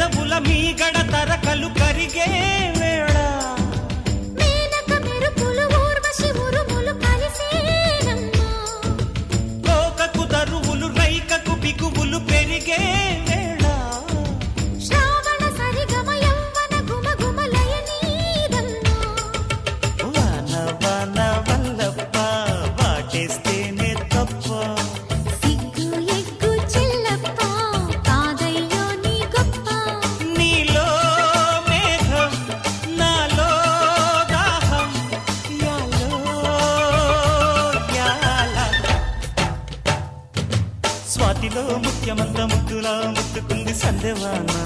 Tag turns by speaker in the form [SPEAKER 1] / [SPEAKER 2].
[SPEAKER 1] పెదవుల మీ గడ తరకలు కరిగే వేళ
[SPEAKER 2] మేనక మెరుపులు ఊర్వశి ఉరుములు కలిసేనమ్మా
[SPEAKER 1] కోకకు దరువులు రైకకు బిగువులు పెరిగే వేళ
[SPEAKER 2] శ్రావణ సరిగమ యవ్వన గుమ గుమలయ నీదమ్మా
[SPEAKER 1] వాన వాన వల్లప్ప వాటేస్తేనే తప్ప
[SPEAKER 2] సిగ్గు ఎగ్గు చెల్లప్ప కాదయ్యో నీ గొప్ప
[SPEAKER 1] నీలో మేఘం నాలో దాహం యాలో యాల స్వాతిలో ముఖ్యమంత ముద్దులా ముట్టుకుంది సందేవానా